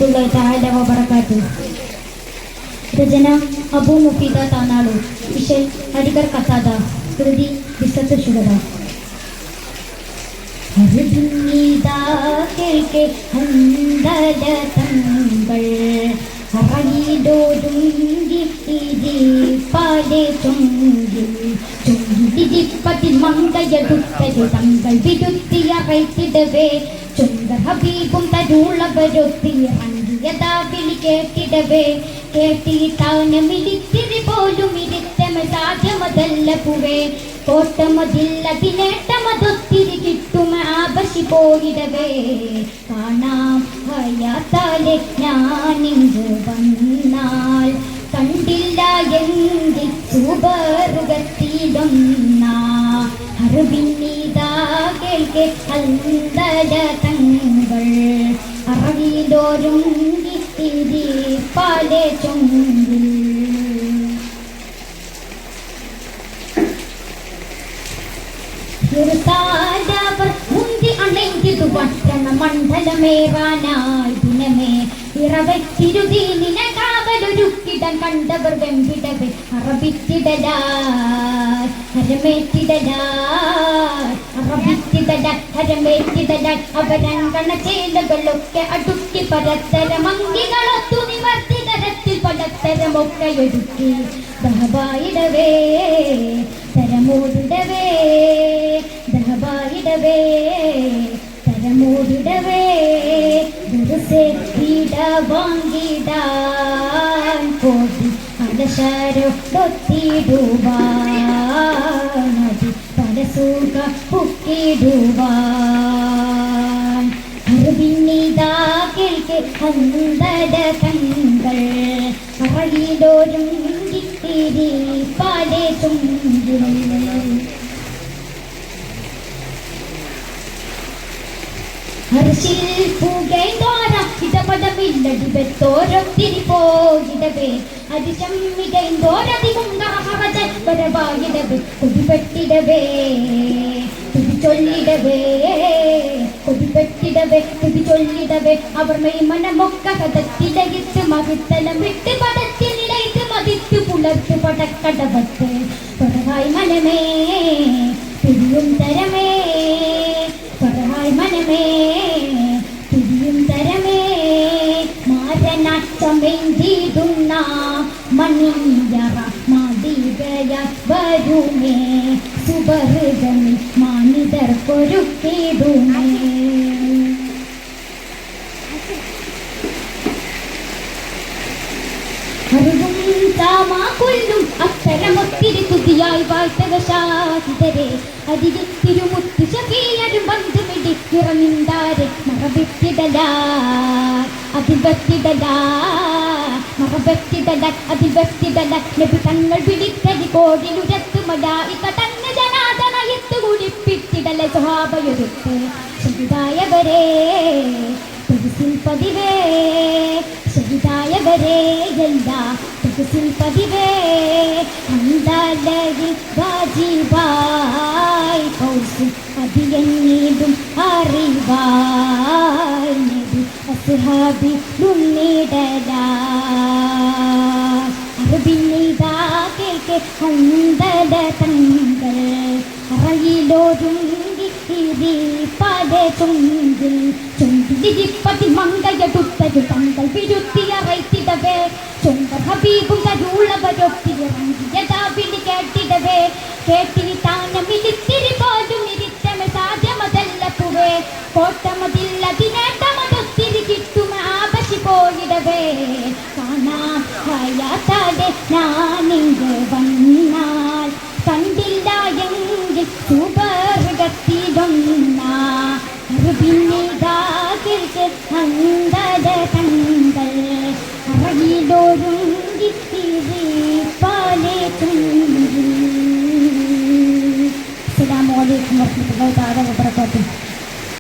വറഹ്മത്തുള്ളാഹി തആല വബറകാതുഹു. രചന അബൂ മുഫീദ താനാളൂർ. വിഷയ് അടികർ കസാദ. കൃതി ബിസ്സത്ത് ശുഹദ. കേൾക്കെ ഹന്തരതങ്ങൾ അറയിലൊരുങ്ങി പാലെ ചൊങ്കിൽ ചൊങ്കിതിപ്പതിൽ മങ്കയടുത്തരു തങ്ങൾ വിരുത്തിയറയ്ത്തിടവേ ചൊങ്കർ ഹബീബും തരുളവരൊത്തിയിറങ്ങിയതാ വിളി കേട്ടിടവേ കേട്ടിട്ടാനമിരിത്തിരി പോലും ഇരുത്തമ സാധ്യമതല്ല പുവേ കോട്ടമതില്ലതിനേട്ടമതൊത്തിരി കിട്ടുമ ആപശി പോയിടവേ കാണാം ഹയാത്താലെ ഞാനിങ്ങു വന്നാൽ കണ്ടില്ല എങ്കിൽ സുബറുകത്തിലൊന്ന ഹർബിന്നീതാ കേൾക്കെ അന്തര തങ്ങൾ അറവിലോരുങ്ങി തിരി പാലെ ചൊങ്കിൽ മണ്ഡലമേറാനായി ദിനമേ ഇറവത്തിരുതീനിനെ കാവലൊരുക്കിടം കണ്ടവർ വെമ്പിടവേ അറബിത്തിടലായി ഹരമേറ്റിടലായി ഹരമേറ്റിടലായി അവരങ്കണ ചേലകളൊക്കെ അടുക്കി പരത്തരം അങ്കികളൊത്തു നിവർത്തി തരത്തിൽ പലത്തരമൊക്കെ ഒരുക്കി ദഹബായിടവേ തരമോടിടവേ ദഹബായിടവേ തരമോടിടവേ ദുർസെ വാങ്ങിടാൻ കോടി അലശരൊത്തിടുവാൻ നദി പരസുഖ പുക്കിടുവാൻ ഹർബിന്നിതാ കേൾക്കെ അന്തര കങ്ങൾ അറയിലൊരുങ്ങി തിരി പാലെ ചൊങ്കിൽ ഹർഷിൽ പൂകൈന്തോര ഇടപടമില്ലടിപെത്തോരൊത്തിരി പോയിടവേ അതിശമ്മികൈന്തോരതികുങ്കറഹറജരവായിടവേ കൊതിപെട്ടിടവേ തുതി ചൊല്ലിടവേ കൊതിപെട്ടിടവേ തുതി ചൊല്ലിടവേ അവർ മെയ്മനമൊക്ക കഥത്തിലകിത്ത് മകിത്തലം വിട്ട് പടത്തിൽ നിലയിട്ട് മതിത്ത് പുലർത്ത് പടക്കടവത്ത് പറവായി മനമേ പിരിയും തരമേ പറവായി മനമേ പിരിയും തരമേ മാരനാച്ചമെന്തിടുന്ന മണിയറ മതികയ വരുമേ സുബർഗമി മാനിതർ പൊരുക്കിടുമേ അറിവും താമാകൊല്ലും അക്ഷരമൊത്തിരി തുതിയായി വാഴ്ത്തവശാഹിതരെ അരികിൽ തിരുമുത്തു ശഫീയരും ബന്ധുമിടി ഇറങ്ങിന്താരെ മറബെത്തിടലായി അതിർവെത്തിടലായി നബി തങ്ങൾ പിടിത്തരി കോടിലുരത്തു മലായിക തന്ന ജനാദനയത്തു കുടിപ്പിട്ടിടലെ സ്വഹാബയൊരുത്ത് ശഹിദായവരെ തുതിസിൽ പതിവേ ശഹിദായവരെ എല്ലാ തുതിസിൽ പതിവേ അന്തലയിൽ വാജിബായി കൗസു അതിയെന്നീടും അറിവായി നബി അസ്ഹാബി മുന്നിടലായി അറബിന്നിതാ കേൾക്കെ അന്തര തങ്ങൾ അറയിലൊരുങ്ങി തിരി പാലെ ചൊങ്കിൽ ചൊങ്കിതിപ്പതി മങ്കയടുത്തരു തങ്ങൾ വിരുത്തി